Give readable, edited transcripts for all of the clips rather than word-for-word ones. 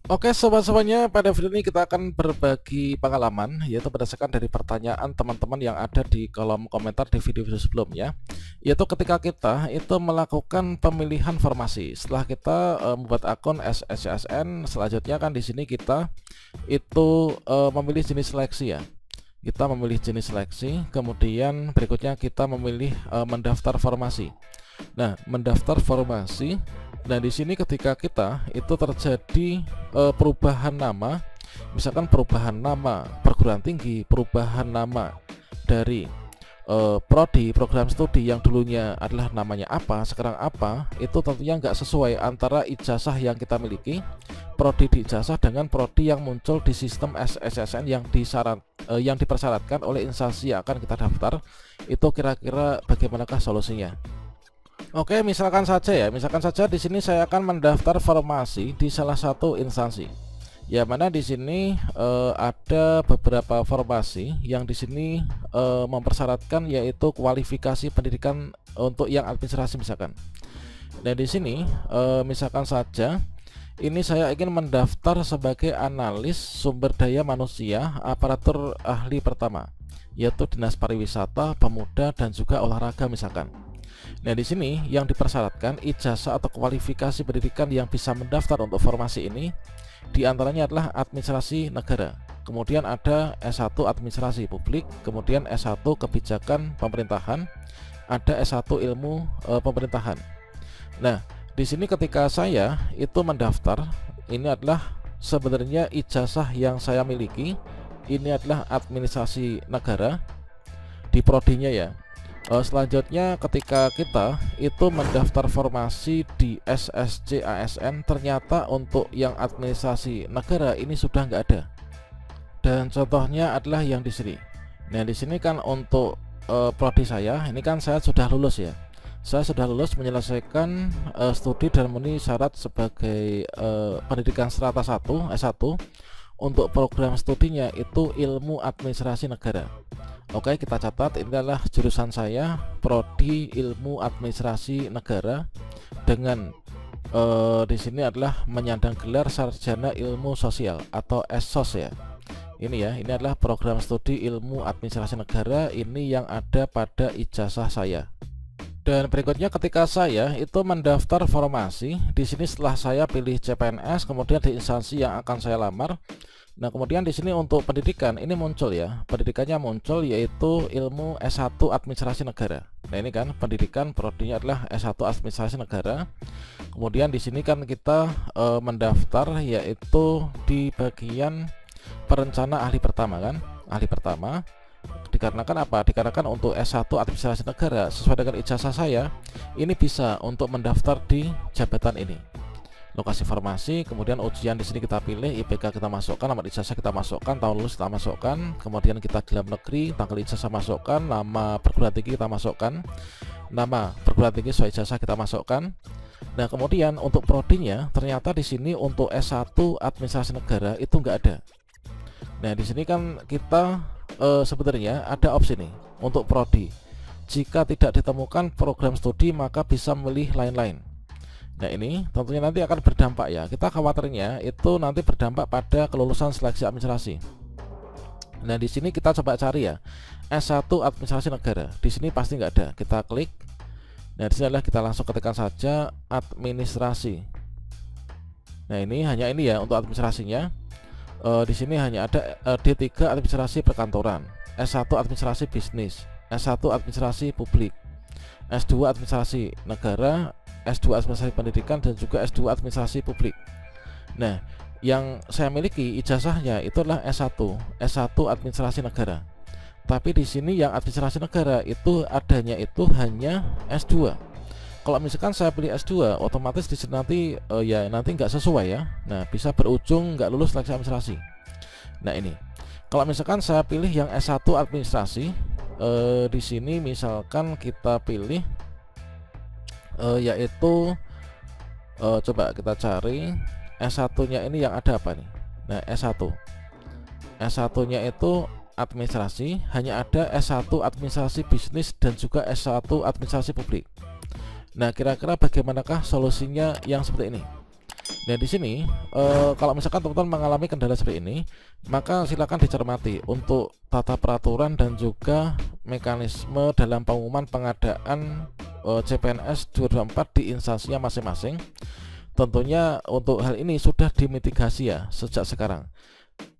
Oke sobat-sobatnya, pada video ini kita akan berbagi pengalaman, yaitu berdasarkan dari pertanyaan teman-teman yang ada di kolom komentar di video-video sebelumnya. Yaitu ketika kita itu melakukan pemilihan formasi setelah kita membuat akun SSCSN. Selanjutnya kan di sini kita itu memilih jenis seleksi ya. Kita memilih jenis seleksi, kemudian berikutnya kita memilih mendaftar formasi. Nah, mendaftar formasi. Nah, di sini ketika kita itu terjadi perubahan nama, misalkan perubahan nama perguruan tinggi, perubahan nama dari prodi, program studi yang dulunya adalah namanya apa, sekarang apa, itu tentunya nggak sesuai antara ijazah yang kita miliki, prodi di ijazah dengan prodi yang muncul di sistem SSCSN yang dipersyaratkan oleh instansi yang akan kita daftar. Itu kira-kira bagaimanakah solusinya? Oke, misalkan saja di sini saya akan mendaftar formasi di salah satu instansi. Ya, mana di sini ada beberapa formasi yang di sini mempersyaratkan yaitu kualifikasi pendidikan untuk yang administrasi misalkan. Nah, di sini misalkan saja ini saya ingin mendaftar sebagai analis sumber daya manusia aparatur ahli pertama, yaitu Dinas Pariwisata, Pemuda dan juga Olahraga misalkan. Nah, di sini yang dipersyaratkan ijazah atau kualifikasi pendidikan yang bisa mendaftar untuk formasi ini diantaranya adalah administrasi negara, kemudian ada S1 administrasi publik, kemudian S1 kebijakan pemerintahan, ada S1 ilmu pemerintahan. Nah, di sini ketika saya itu mendaftar, ini adalah sebenarnya ijazah yang saya miliki, ini adalah administrasi negara di prodinya ya. Selanjutnya ketika kita itu mendaftar formasi di SSCASN, ternyata untuk yang administrasi negara ini sudah nggak ada. Dan contohnya adalah yang di sini. Nah, di sini kan untuk prodi saya, ini kan saya sudah lulus ya. Saya sudah lulus menyelesaikan studi dan memenuhi syarat sebagai pendidikan strata 1 S1. Untuk program studinya itu ilmu administrasi negara. Oke, kita catat ini adalah jurusan saya, prodi ilmu administrasi negara dengan di sini adalah menyandang gelar sarjana ilmu sosial atau SSOS ya. Ini ya, ini adalah program studi ilmu administrasi negara, ini yang ada pada ijazah saya. Dan berikutnya ketika saya itu mendaftar formasi, di sini setelah saya pilih CPNS, kemudian di instansi yang akan saya lamar. Nah, kemudian di sini untuk pendidikan ini muncul ya. Pendidikannya muncul yaitu ilmu S1 administrasi negara. Nah, ini kan pendidikan prodinya adalah S1 administrasi negara. Kemudian di sini kan kita mendaftar yaitu di bagian perencana ahli pertama kan. Ahli pertama. Dikarenakan apa? Dikarenakan untuk S1 administrasi negara sesuai dengan ijazah saya, ini bisa untuk mendaftar di jabatan ini. Lokasi formasi, kemudian ujian di sini kita pilih, IPK kita masukkan, nomor ijazah kita masukkan, tahun lulus kita masukkan, kemudian kita gelar negeri, tanggal ijazah masukkan, nama perguruan tinggi kita masukkan, nama perguruan tinggi sesuai ijazah kita masukkan. Nah, kemudian untuk prodinya ternyata di sini untuk S1 administrasi negara itu nggak ada. Nah, di sini kan kita sebenarnya ada opsi nih untuk prodi. Jika tidak ditemukan program studi maka bisa memilih lain-lain. Nah, ini tentunya nanti akan berdampak ya. Kita khawatirnya itu nanti berdampak pada kelulusan seleksi administrasi. Nah, di sini kita coba cari ya S1 administrasi negara. Di sini pasti nggak ada. Kita klik. Nah, di sini adalah kita langsung ketikkan saja administrasi. Nah, ini hanya ini ya untuk administrasinya. Di sini hanya ada D3 administrasi perkantoran, S1 administrasi bisnis, S1 administrasi publik, S2 administrasi negara, S2 administrasi pendidikan dan juga S2 administrasi publik. Nah, yang saya miliki ijazahnya itu adalah S1 administrasi negara. Tapi di sini yang administrasi negara itu adanya itu hanya S2. Kalau misalkan saya pilih S2, otomatis di sini nanti ya nanti nggak sesuai ya. Nah, bisa berujung nggak lulus seleksi administrasi. Nah, ini kalau misalkan saya pilih yang S1 administrasi, di sini misalkan kita pilih yaitu coba kita cari S1-nya ini yang ada apa nih. Nah, S1-nya itu administrasi, hanya ada S1 administrasi bisnis dan juga S1 administrasi publik. Nah, kira-kira bagaimanakah solusinya yang seperti ini? Nah, di sini kalau misalkan teman-teman mengalami kendala seperti ini, maka silakan dicermati untuk tata peraturan dan juga mekanisme dalam pengumuman pengadaan CPNS 2024 di instansinya masing-masing. Tentunya untuk hal ini sudah dimitigasi ya sejak sekarang.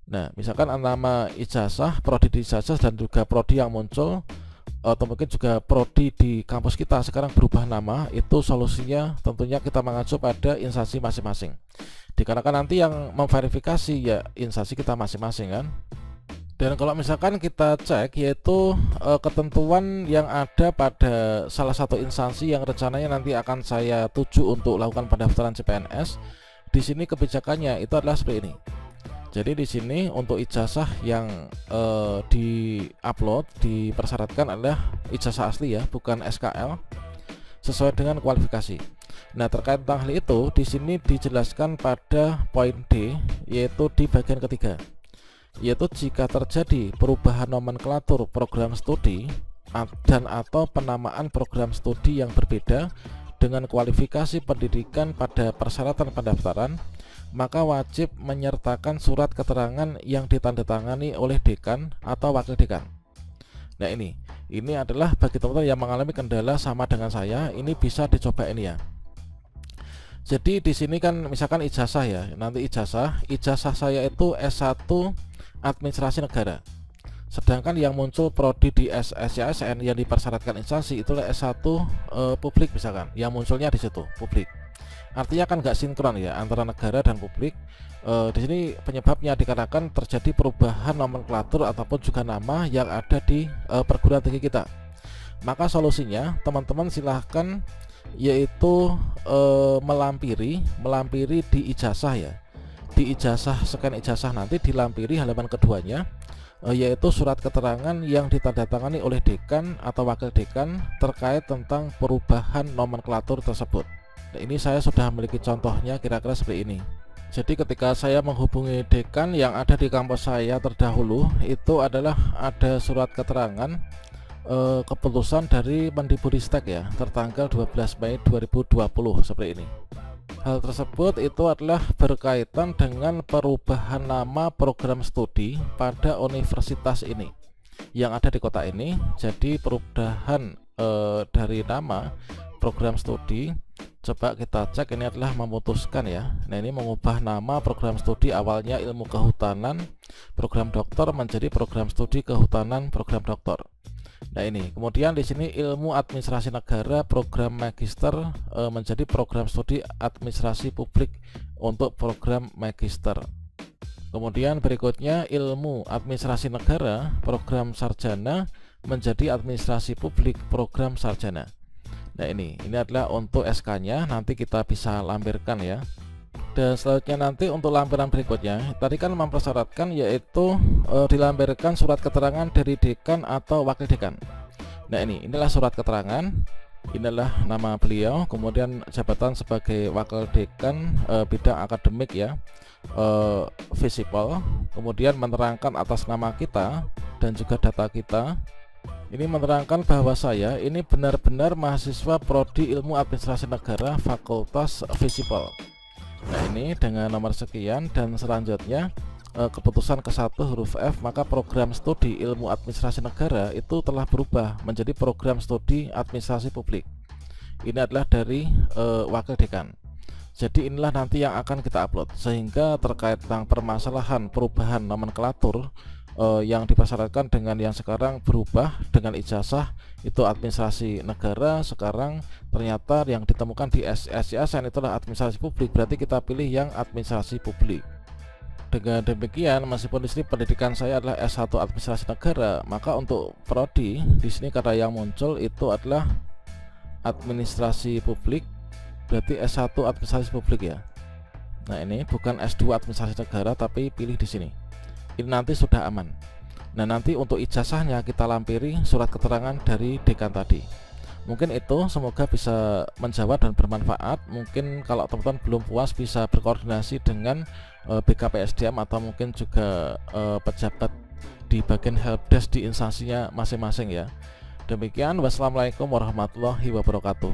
Nah, misalkan nama ijazah, prodi di ijazah dan juga prodi yang muncul atau mungkin juga prodi di kampus kita sekarang berubah nama, itu solusinya tentunya kita mengacu pada instansi masing-masing. Dikarenakan nanti yang memverifikasi ya instansi kita masing-masing kan. Dan kalau misalkan kita cek yaitu ketentuan yang ada pada salah satu instansi yang rencananya nanti akan saya tuju untuk lakukan pendaftaran CPNS, di sini kebijakannya itu adalah seperti ini. Jadi di sini untuk ijazah yang di-upload dipersyaratkan adalah ijazah asli ya, bukan SKL, sesuai dengan kualifikasi. Nah, terkait tentang hal itu di sini dijelaskan pada poin D, yaitu di bagian ketiga, yaitu jika terjadi perubahan nomenklatur program studi dan atau penamaan program studi yang berbeda dengan kualifikasi pendidikan pada persyaratan pendaftaran, maka wajib menyertakan surat keterangan yang ditandatangani oleh dekan atau wakil dekan. Nah, ini adalah bagi teman-teman yang mengalami kendala sama dengan saya, ini bisa dicoba ini ya. Jadi di sini kan misalkan ijazah ya, nanti ijazah saya itu S1 Administrasi Negara. Sedangkan yang muncul prodi di SSYSN yang dipersyaratkan instansi itulah S1 publik misalkan, yang munculnya di situ publik. Artinya kan nggak sinkron ya antara negara dan publik. Di sini penyebabnya dikarenakan terjadi perubahan nomenklatur ataupun juga nama yang ada di perguruan tinggi kita. Maka solusinya teman-teman silahkan yaitu melampiri di ijazah ya. Di ijazah, scan ijazah nanti dilampiri halaman keduanya, yaitu surat keterangan yang ditandatangani oleh dekan atau wakil dekan terkait tentang perubahan nomenklatur tersebut. Nah, ini saya sudah memiliki contohnya kira-kira seperti ini. Jadi ketika saya menghubungi dekan yang ada di kampus saya terdahulu, itu adalah ada surat keterangan keputusan dari Mendikbudristek ya, tertanggal 12 Mei 2020 seperti ini. Hal tersebut itu adalah berkaitan dengan perubahan nama program studi pada universitas ini yang ada di kota ini. Jadi perubahan dari nama program studi, coba kita cek, ini adalah memutuskan ya. Nah, ini mengubah nama program studi awalnya ilmu kehutanan program doktor menjadi program studi kehutanan program doktor. Nah, ini kemudian di sini ilmu administrasi negara program magister menjadi program studi administrasi publik untuk program magister. Kemudian berikutnya ilmu administrasi negara program sarjana menjadi administrasi publik program sarjana. Nah, ini adalah untuk SK-nya, nanti kita bisa lampirkan ya. Dan selanjutnya nanti untuk lampiran berikutnya, tadi kan mempersyaratkan yaitu dilampirkan surat keterangan dari dekan atau wakil dekan. Nah, inilah surat keterangan, inilah nama beliau, kemudian jabatan sebagai wakil dekan bidang akademik ya, visipol, kemudian menerangkan atas nama kita dan juga data kita. Ini menerangkan bahwa saya ini benar-benar mahasiswa prodi ilmu administrasi negara fakultas visipol. Nah, ini dengan nomor sekian dan selanjutnya keputusan ke-1 huruf F, maka program studi ilmu administrasi negara itu telah berubah menjadi program studi administrasi publik. Ini adalah dari wakil dekan. Jadi inilah nanti yang akan kita upload, sehingga terkait tentang permasalahan perubahan nomenklatur yang dipersyaratkan dengan yang sekarang berubah dengan ijazah itu administrasi negara, sekarang ternyata yang ditemukan di SSYSN itulah administrasi publik, berarti kita pilih yang administrasi publik. Dengan demikian, meskipun di sini pendidikan saya adalah S1 administrasi negara, maka untuk prodi di sini karena yang muncul itu adalah administrasi publik, berarti S1 administrasi publik ya. Nah, ini bukan S2 administrasi negara, tapi pilih di sini. Ini nanti sudah aman. Nah, nanti untuk ijazahnya kita lampiri surat keterangan dari dekan tadi. Mungkin itu semoga bisa menjawab dan bermanfaat. Mungkin kalau teman-teman belum puas bisa berkoordinasi dengan BKPSDM atau mungkin juga pejabat di bagian helpdesk di instansinya masing-masing ya. Demikian, wassalamualaikum warahmatullahi wabarakatuh.